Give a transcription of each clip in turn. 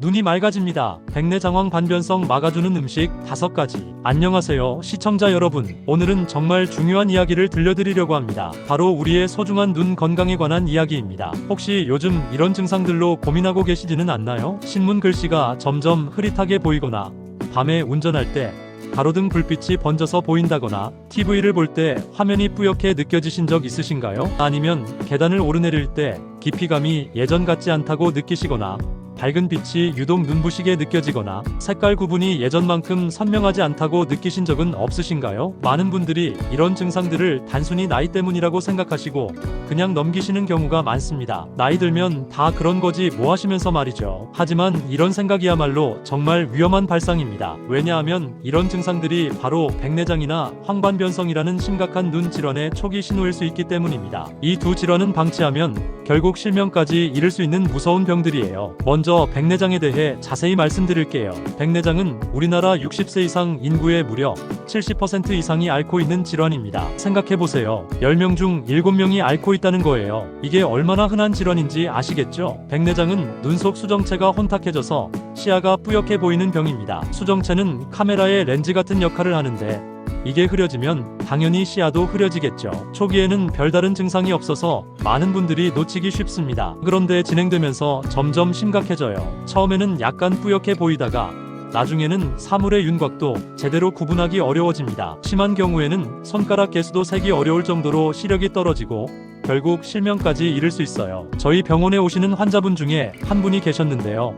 눈이 맑아집니다. 백내장황 반변성 막아주는 음식 5가지. 안녕하세요 시청자 여러분, 오늘은 정말 중요한 이야기를 들려드리려고 합니다. 바로 우리의 소중한 눈 건강에 관한 이야기입니다. 혹시 요즘 이런 증상들로 고민하고 계시지는 않나요? 신문 글씨가 점점 흐릿하게 보이거나, 밤에 운전할 때 가로등 불빛이 번져서 보인다거나, TV를 볼 때 화면이 뿌옇게 느껴지신 적 있으신가요? 아니면 계단을 오르내릴 때 깊이감이 예전 같지 않다고 느끼시거나, 밝은 빛이 유독 눈부시게 느껴지거나, 색깔 구분이 예전만큼 선명하지 않다고 느끼신 적은 없으신가요? 많은 분들이 이런 증상들을 단순히 나이 때문이라고 생각하시고 그냥 넘기시는 경우가 많습니다. 나이 들면 다 그런 거지 뭐 하시면서 말이죠. 하지만 이런 생각이야말로 정말 위험한 발상입니다. 왜냐하면 이런 증상들이 바로 백내장이나 황반변성이라는 심각한 눈 질환의 초기 신호일 수 있기 때문입니다. 이 두 질환은 방치하면 결국 실명까지 이를 수 있는 무서운 병들이에요. 먼저 백내장에 대해 자세히 말씀드릴게요. 백내장은 우리나라 60세 이상 인구의 무려 70% 이상이 앓고 있는 질환입니다. 생각해보세요. 10명 중 7명이 앓고 있다는 거예요. 이게 얼마나 흔한 질환인지 아시겠죠? 백내장은 눈 속 수정체가 혼탁해져서 시야가 뿌옇게 보이는 병입니다. 수정체는 카메라의 렌즈 같은 역할을 하는데, 이게 흐려지면 당연히 시야도 흐려지겠죠. 초기에는 별다른 증상이 없어서 많은 분들이 놓치기 쉽습니다. 그런데 진행되면서 점점 심각해져요. 처음에는 약간 뿌옇게 보이다가 나중에는 사물의 윤곽도 제대로 구분하기 어려워집니다. 심한 경우에는 손가락 개수도 세기 어려울 정도로 시력이 떨어지고 결국 실명까지 이를 수 있어요. 저희 병원에 오시는 환자분 중에 한 분이 계셨는데요.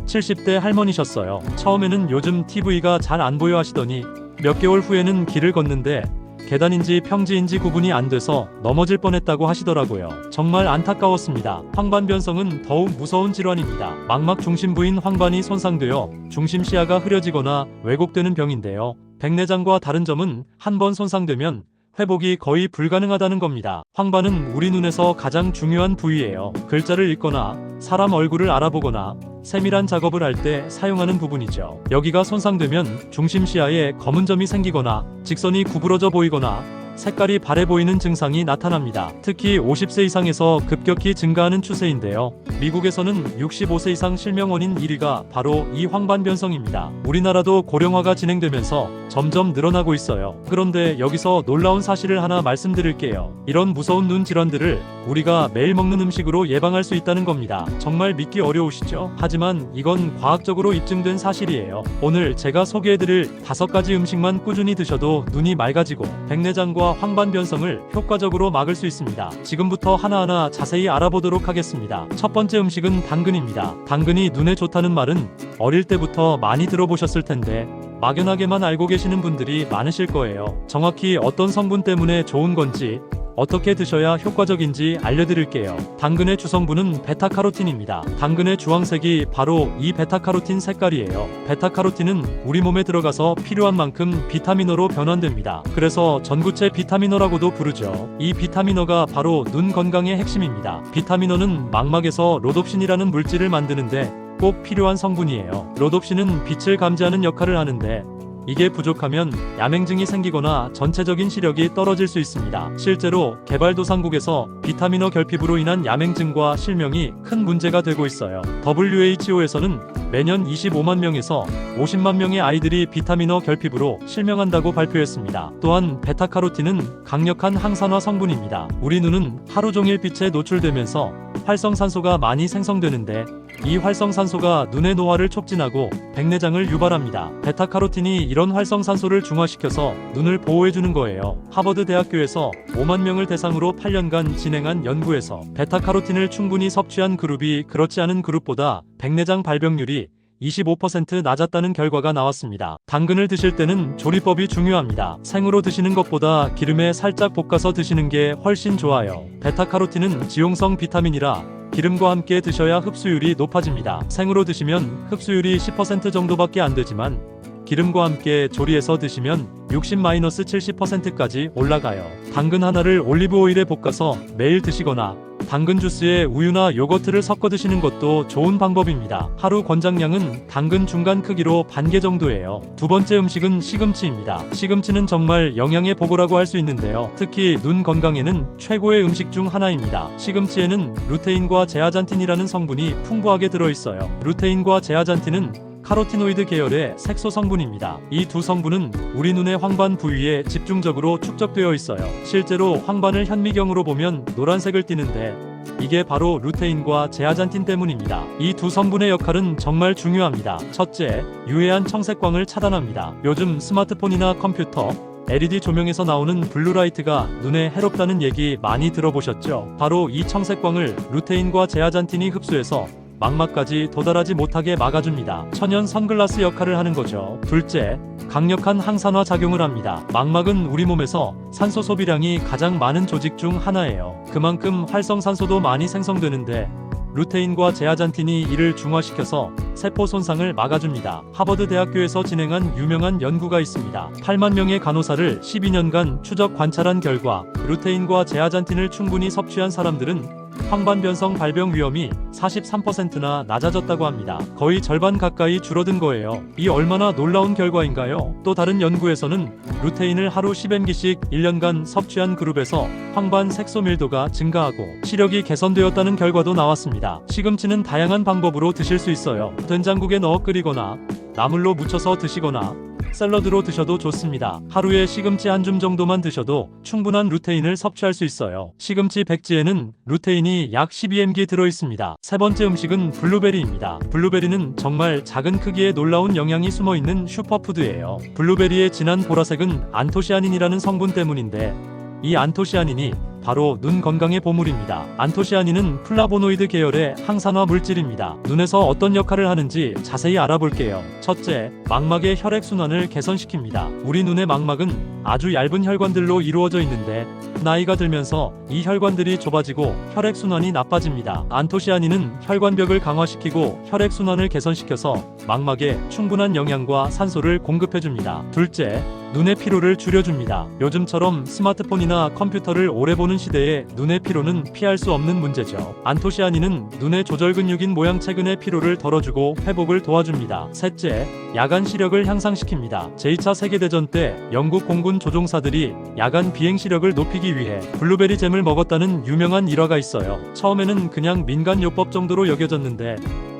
70대 할머니셨어요. 처음에는 요즘 TV가 잘 안 보여 하시더니 몇 개월 후에는 길을 걷는데 계단인지 평지인지 구분이 안 돼서 넘어질 뻔했다고 하시더라고요. 정말 안타까웠습니다. 황반변성은 더욱 무서운 질환입니다. 망막 중심부인 황반이 손상되어 중심 시야가 흐려지거나 왜곡되는 병인데요. 백내장과 다른 점은 한 번 손상되면 회복이 거의 불가능하다는 겁니다. 황반은 우리 눈에서 가장 중요한 부위예요. 글자를 읽거나 사람 얼굴을 알아보거나 세밀한 작업을 할 때 사용하는 부분이죠. 여기가 손상되면 중심 시야에 검은 점이 생기거나 직선이 구부러져 보이거나 색깔이 바래 보이는 증상이 나타납니다. 특히 50세 이상에서 급격히 증가하는 추세인데요. 미국에서는 65세 이상 실명 원인 1위가 바로 이 황반변성입니다. 우리나라도 고령화가 진행되면서 점점 늘어나고 있어요. 그런데 여기서 놀라운 사실을 하나 말씀드릴게요. 이런 무서운 눈 질환들을 우리가 매일 먹는 음식으로 예방할 수 있다는 겁니다. 정말 믿기 어려우시죠? 하지만 이건 과학적으로 입증된 사실이에요. 오늘 제가 소개해드릴 5가지 음식만 꾸준히 드셔도 눈이 맑아지고 백내장과 황반변성을 효과적으로 막을 수 있습니다. 지금부터 하나하나 자세히 알아보도록 하겠습니다. 첫 번째 음식은 당근입니다. 당근이 눈에 좋다는 말은 어릴 때부터 많이 들어보셨을 텐데 막연하게만 알고 계시는 분들이 많으실 거예요. 정확히 어떤 성분 때문에 좋은 건지, 어떻게 드셔야 효과적인지 알려드릴게요. 당근의 주성분은 베타카로틴입니다. 당근의 주황색이 바로 이 베타카로틴 색깔이에요. 베타카로틴은 우리 몸에 들어가서 필요한 만큼 비타민어로 변환됩니다. 그래서 전구체 비타민어라고도 부르죠. 이 비타민어가 바로 눈 건강의 핵심입니다. 비타민어는 망막에서 로놉신이라는 물질을 만드는데 꼭 필요한 성분이에요. 로놉신은 빛을 감지하는 역할을 하는데, 이게 부족하면 야맹증이 생기거나 전체적인 시력이 떨어질 수 있습니다. 실제로 개발도상국에서 비타민어 결핍으로 인한 야맹증과 실명이 큰 문제가 되고 있어요. WHO에서는 매년 25만 명에서 50만 명의 아이들이 비타민어 결핍으로 실명한다고 발표했습니다. 또한 베타카로틴은 강력한 항산화 성분입니다. 우리 눈은 하루 종일 빛에 노출되면서 활성산소가 많이 생성되는데, 이 활성산소가 눈의 노화를 촉진하고 백내장을 유발합니다. 베타카로틴이 이런 활성산소를 중화시켜서 눈을 보호해주는 거예요. 하버드 대학교에서 5만 명을 대상으로 8년간 진행한 연구에서 베타카로틴을 충분히 섭취한 그룹이 그렇지 않은 그룹보다 백내장 발병률이 25% 낮았다는 결과가 나왔습니다. 당근을 드실 때는 조리법이 중요합니다. 생으로 드시는 것보다 기름에 살짝 볶아서 드시는 게 훨씬 좋아요. 베타카로틴은 지용성 비타민이라 기름과 함께 드셔야 흡수율이 높아집니다. 생으로 드시면 흡수율이 10% 정도밖에 안 되지만 기름과 함께 조리해서 드시면 60-70%까지 올라가요. 당근 하나를 올리브 오일에 볶아서 매일 드시거나 당근 주스에 우유나 요거트를 섞어 드시는 것도 좋은 방법입니다. 하루 권장량은 당근 중간 크기로 반 개 정도예요. 두 번째 음식은 시금치입니다. 시금치는 정말 영양의 보고라고 할 수 있는데요. 특히 눈 건강에는 최고의 음식 중 하나입니다. 시금치에는 루테인과 제아잔틴이라는 성분이 풍부하게 들어있어요. 루테인과 제아잔틴은 카로티노이드 계열의 색소 성분입니다. 이 두 성분은 우리 눈의 황반 부위에 집중적으로 축적되어 있어요. 실제로 황반을 현미경으로 보면 노란색을 띠는데 이게 바로 루테인과 제아잔틴 때문입니다. 이 두 성분의 역할은 정말 중요합니다. 첫째, 유해한 청색광을 차단합니다. 요즘 스마트폰이나 컴퓨터, LED 조명에서 나오는 블루라이트가 눈에 해롭다는 얘기 많이 들어보셨죠? 바로 이 청색광을 루테인과 제아잔틴이 흡수해서 망막까지 도달하지 못하게 막아줍니다. 천연 선글라스 역할을 하는 거죠. 둘째, 강력한 항산화 작용을 합니다. 망막은 우리 몸에서 산소 소비량이 가장 많은 조직 중 하나예요. 그만큼 활성산소도 많이 생성되는데 루테인과 제아잔틴이 이를 중화시켜서 세포 손상을 막아줍니다. 하버드 대학교에서 진행한 유명한 연구가 있습니다. 8만 명의 간호사를 12년간 추적 관찰한 결과 루테인과 제아잔틴을 충분히 섭취한 사람들은 황반변성 발병 위험이 43%나 낮아졌다고 합니다. 거의 절반 가까이 줄어든 거예요. 이 얼마나 놀라운 결과인가요? 또 다른 연구에서는 루테인을 하루 10mg씩 1년간 섭취한 그룹에서 황반 색소 밀도가 증가하고 시력이 개선되었다는 결과도 나왔습니다. 시금치는 다양한 방법으로 드실 수 있어요. 된장국에 넣어 끓이거나 나물로 무쳐서 드시거나 샐러드로 드셔도 좋습니다. 하루에 시금치 한 줌 정도만 드셔도 충분한 루테인을 섭취할 수 있어요. 시금치 백지에는 루테인이 약 12mg 들어있습니다. 세 번째 음식은 블루베리입니다. 블루베리는 정말 작은 크기에 놀라운 영양이 숨어있는 슈퍼푸드예요. 블루베리의 진한 보라색은 안토시아닌이라는 성분 때문인데 이 안토시아닌이 바로 눈 건강의 보물입니다. 안토시아닌은 플라보노이드 계열의 항산화 물질입니다. 눈에서 어떤 역할을 하는지 자세히 알아볼게요. 첫째, 망막의 혈액순환을 개선시킵니다. 우리 눈의 망막은 아주 얇은 혈관들로 이루어져 있는데 나이가 들면서 이 혈관들이 좁아지고 혈액순환이 나빠집니다. 안토시아닌은 혈관벽을 강화시키고 혈액순환을 개선시켜서 망막에 충분한 영양과 산소를 공급해줍니다. 둘째, 눈의 피로를 줄여줍니다. 요즘처럼 스마트폰이나 컴퓨터를 오래 보는 시대에 눈의 피로는 피할 수 없는 문제죠. 안토시아닌은 눈의 조절 근육인 모양체근의 피로를 덜어주고 회복을 도와줍니다. 셋째, 야간 시력을 향상시킵니다. 제2차 세계대전 때 영국 공군 조종사들이 야간 비행 시력을 높이기 위해 블루베리 잼을 먹었다는 유명한 일화가 있어요. 처음에는 그냥 민간요법 정도로 여겨졌는데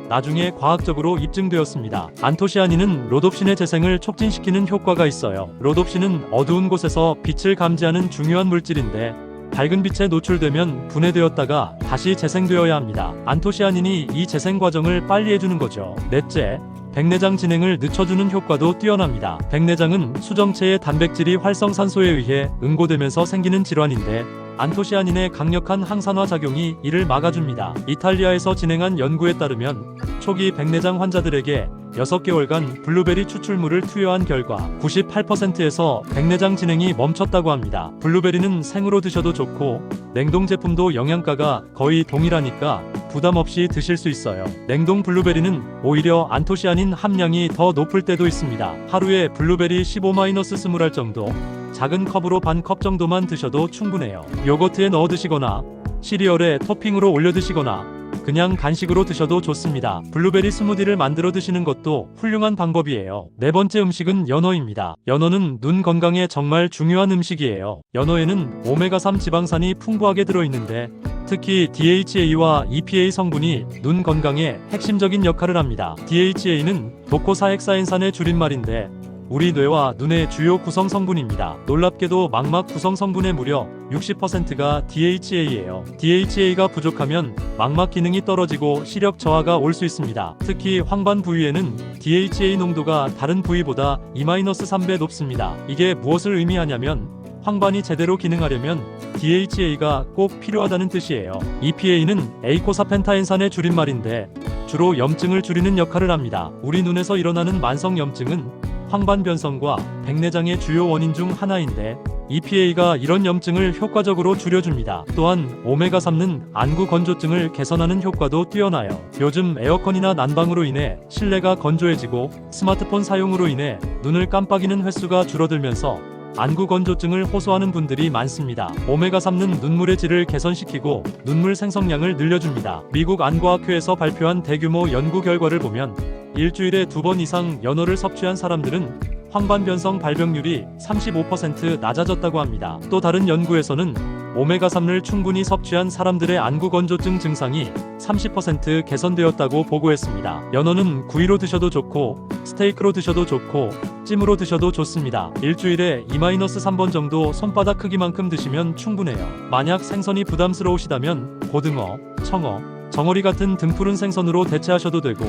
나중에 과학적으로 입증되었습니다. 안토시아닌은 로놉신의 재생을 촉진시키는 효과가 있어요. 로놉신은 어두운 곳에서 빛을 감지하는 중요한 물질인데 밝은 빛에 노출되면 분해되었다가 다시 재생되어야 합니다. 안토시아닌이 이 재생 과정을 빨리 해주는 거죠. 넷째, 백내장 진행을 늦춰주는 효과도 뛰어납니다. 백내장은 수정체의 단백질이 활성산소에 의해 응고되면서 생기는 질환인데 안토시아닌의 강력한 항산화 작용이 이를 막아줍니다. 이탈리아에서 진행한 연구에 따르면 초기 백내장 환자들에게 6개월간 블루베리 추출물을 투여한 결과 98%에서 백내장 진행이 멈췄다고 합니다. 블루베리는 생으로 드셔도 좋고 냉동 제품도 영양가가 거의 동일하니까 부담 없이 드실 수 있어요. 냉동 블루베리는 오히려 안토시아닌 함량이 더 높을 때도 있습니다. 하루에 블루베리 15-20알 정도, 작은 컵으로 반 컵 정도만 드셔도 충분해요. 요거트에 넣어 드시거나 시리얼에 토핑으로 올려 드시거나 그냥 간식으로 드셔도 좋습니다. 블루베리 스무디를 만들어 드시는 것도 훌륭한 방법이에요. 네 번째 음식은 연어입니다. 연어는 눈 건강에 정말 중요한 음식이에요. 연어에는 오메가3 지방산이 풍부하게 들어있는데 특히 DHA와 EPA 성분이 눈 건강에 핵심적인 역할을 합니다. DHA는 도코사헥사엔산의 줄임말인데 우리 뇌와 눈의 주요 구성 성분입니다. 놀랍게도 망막 구성 성분의 무려 60%가 DHA예요. DHA가 부족하면 망막 기능이 떨어지고 시력 저하가 올 수 있습니다. 특히 황반 부위에는 DHA 농도가 다른 부위보다 2-3배 높습니다. 이게 무엇을 의미하냐면 황반이 제대로 기능하려면 DHA가 꼭 필요하다는 뜻이에요. EPA는 에이코사펜타엔산의 줄임말인데 주로 염증을 줄이는 역할을 합니다. 우리 눈에서 일어나는 만성 염증은 황반변성과 백내장의 주요 원인 중 하나인데 EPA가 이런 염증을 효과적으로 줄여줍니다. 또한 오메가3는 안구 건조증을 개선하는 효과도 뛰어나요. 요즘 에어컨이나 난방으로 인해 실내가 건조해지고 스마트폰 사용으로 인해 눈을 깜빡이는 횟수가 줄어들면서 안구 건조증을 호소하는 분들이 많습니다. 오메가3는 눈물의 질을 개선시키고 눈물 생성량을 늘려줍니다. 미국 안과학회에서 발표한 대규모 연구 결과를 보면 일주일에 2번 이상 연어를 섭취한 사람들은 황반변성 발병률이 35% 낮아졌다고 합니다. 또 다른 연구에서는 오메가3를 충분히 섭취한 사람들의 안구 건조증 증상이 30% 개선되었다고 보고했습니다. 연어는 구이로 드셔도 좋고 스테이크로 드셔도 좋고 찜으로 드셔도 좋습니다. 일주일에 2-3번 정도 손바닥 크기만큼 드시면 충분해요. 만약 생선이 부담스러우시다면 고등어, 청어, 정어리 같은 등푸른 생선으로 대체하셔도 되고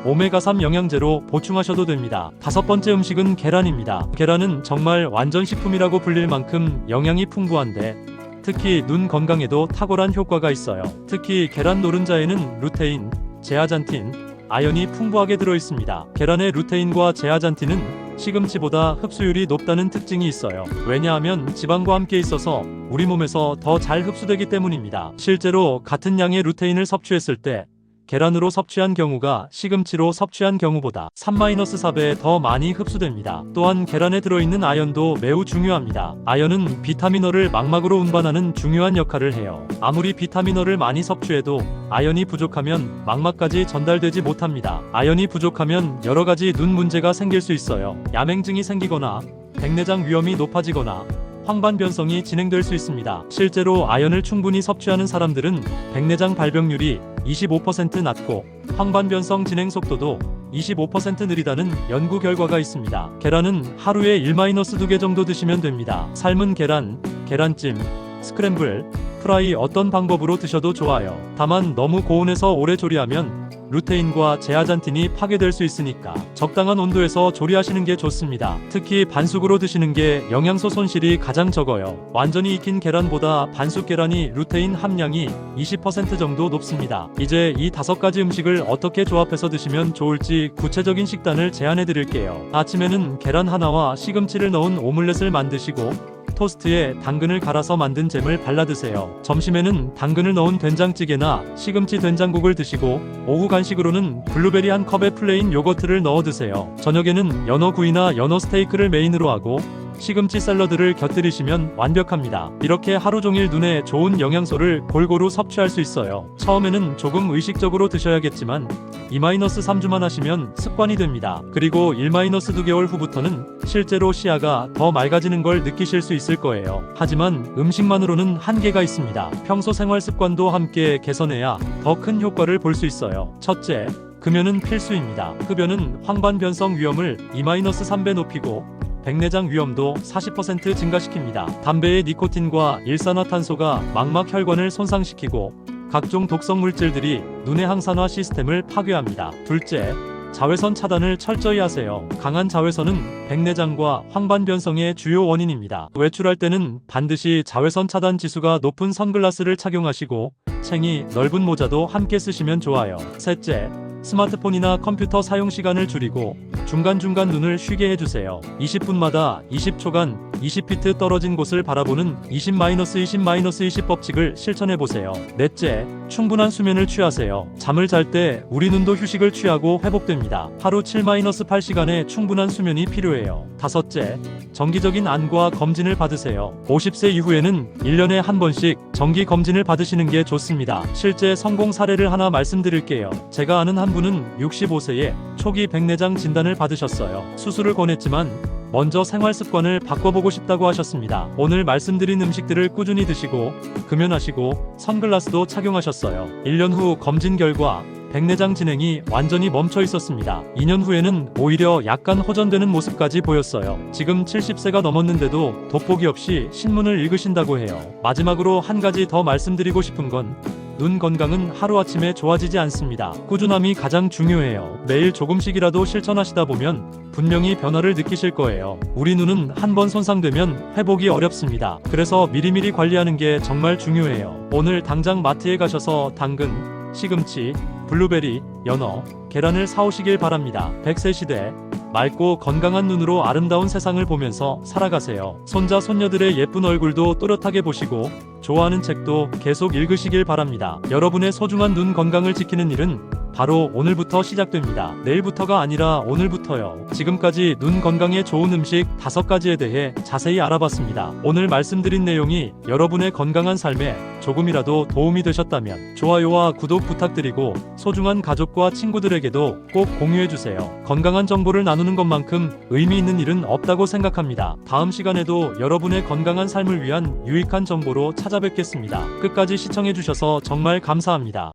오메가3 영양제로 보충하셔도 됩니다. 5번째 음식은 계란입니다. 계란은 정말 완전식품이라고 불릴 만큼 영양이 풍부한데 특히 눈 건강에도 탁월한 효과가 있어요. 특히 계란 노른자에는 루테인, 제아잔틴, 아연이 풍부하게 들어있습니다. 계란의 루테인과 제아잔틴은 시금치보다 흡수율이 높다는 특징이 있어요. 왜냐하면 지방과 함께 있어서 우리 몸에서 더 잘 흡수되기 때문입니다. 실제로 같은 양의 루테인을 섭취했을 때 계란으로 섭취한 경우가 시금치로 섭취한 경우보다 3-4배 더 많이 흡수됩니다. 또한 계란에 들어있는 아연도 매우 중요합니다. 아연은 비타민어를 망막으로 운반하는 중요한 역할을 해요. 아무리 비타민어를 많이 섭취해도 아연이 부족하면 망막까지 전달되지 못합니다. 아연이 부족하면 여러가지 눈 문제가 생길 수 있어요. 야맹증이 생기거나 백내장 위험이 높아지거나 황반변성이 진행될 수 있습니다. 실제로 아연을 충분히 섭취하는 사람들은 백내장 발병률이 25% 낮고 황반변성 진행 속도도 25% 느리다는 연구 결과가 있습니다. 계란은 하루에 1-2개 정도 드시면 됩니다. 삶은 계란, 계란찜, 스크램블, 프라이 어떤 방법으로 드셔도 좋아요. 다만 너무 고온에서 오래 조리하면 루테인과 제아잔틴이 파괴될 수 있으니까 적당한 온도에서 조리하시는 게 좋습니다. 특히 반숙으로 드시는 게 영양소 손실이 가장 적어요. 완전히 익힌 계란보다 반숙 계란이 루테인 함량이 20% 정도 높습니다. 이제 이 5가지 음식을 어떻게 조합해서 드시면 좋을지 구체적인 식단을 제안해 드릴게요. 아침에는 계란 하나와 시금치를 넣은 오믈렛을 만드시고 토스트에 당근을 갈아서 만든 잼을 발라 드세요. 점심에는 당근을 넣은 된장찌개나 시금치 된장국을 드시고 오후 간식으로는 블루베리 한 컵에 플레인 요거트를 넣어 드세요. 저녁에는 연어 구이나 연어 스테이크를 메인으로 하고 시금치 샐러드를 곁들이시면 완벽합니다. 이렇게 하루 종일 눈에 좋은 영양소를 골고루 섭취할 수 있어요. 처음에는 조금 의식적으로 드셔야겠지만 2-3주만 하시면 습관이 됩니다. 그리고 1-2개월 후부터는 실제로 시야가 더 맑아지는 걸 느끼실 수 있을 거예요. 하지만 음식만으로는 한계가 있습니다. 평소 생활 습관도 함께 개선해야 더 큰 효과를 볼 수 있어요. 첫째, 금연은 필수입니다. 흡연은 황반변성 위험을 2-3배 높이고 백내장 위험도 40% 증가시킵니다. 담배의 니코틴과 일산화탄소가 망막 혈관을 손상시키고 각종 독성 물질들이 눈의 항산화 시스템을 파괴합니다. 둘째, 자외선 차단을 철저히 하세요. 강한 자외선은 백내장과 황반변성의 주요 원인입니다. 외출할 때는 반드시 자외선 차단 지수가 높은 선글라스를 착용하시고 챙이 넓은 모자도 함께 쓰시면 좋아요. 셋째, 스마트폰이나 컴퓨터 사용 시간을 줄이고 중간중간 눈을 쉬게 해주세요. 20분마다 20초간 20피트 떨어진 곳을 바라보는 20-20-20 법칙을 실천해보세요. 넷째, 충분한 수면을 취하세요. 잠을 잘 때 우리 눈도 휴식을 취하고 회복됩니다. 하루 7-8시간의 충분한 수면이 필요해요. 다섯째, 정기적인 안과 검진을 받으세요. 50세 이후에는 1년에 한 번씩 정기 검진을 받으시는 게 좋습니다. 실제 성공 사례를 하나 말씀드릴게요. 제가 아는 한 분은 65세에 초기 백내장 진단을 받으셨어요. 수술을 권했지만 먼저 생활 습관을 바꿔보고 싶다고 하셨습니다. 오늘 말씀드린 음식들을 꾸준히 드시고 금연하시고 선글라스도 착용하셨어요. 1년 후 검진 결과 백내장 진행이 완전히 멈춰 있었습니다. 2년 후에는 오히려 약간 호전되는 모습까지 보였어요. 지금 70세가 넘었는데도 돋보기 없이 신문을 읽으신다고 해요. 마지막으로 한 가지 더 말씀드리고 싶은 건 눈 건강은 하루아침에 좋아지지 않습니다. 꾸준함이 가장 중요해요. 매일 조금씩이라도 실천하시다 보면 분명히 변화를 느끼실 거예요. 우리 눈은 한번 손상되면 회복이 어렵습니다. 그래서 미리미리 관리하는 게 정말 중요해요. 오늘 당장 마트에 가셔서 당근, 시금치, 블루베리, 연어, 계란을 사오시길 바랍니다. 100세 시대 맑고 건강한 눈으로 아름다운 세상을 보면서 살아가세요. 손자 손녀들의 예쁜 얼굴도 또렷하게 보시고 좋아하는 책도 계속 읽으시길 바랍니다. 여러분의 소중한 눈 건강을 지키는 일은 바로 오늘부터 시작됩니다. 내일부터가 아니라 오늘부터요. 지금까지 눈 건강에 좋은 음식 5가지에 대해 자세히 알아봤습니다. 오늘 말씀드린 내용이 여러분의 건강한 삶에 조금이라도 도움이 되셨다면 좋아요와 구독 부탁드리고 소중한 가족과 친구들에게도 꼭 공유해주세요. 건강한 정보를 나누는 것만큼 의미 있는 일은 없다고 생각합니다. 다음 시간에도 여러분의 건강한 삶을 위한 유익한 정보로 찾아뵙겠습니다. 끝까지 시청해주셔서 정말 감사합니다.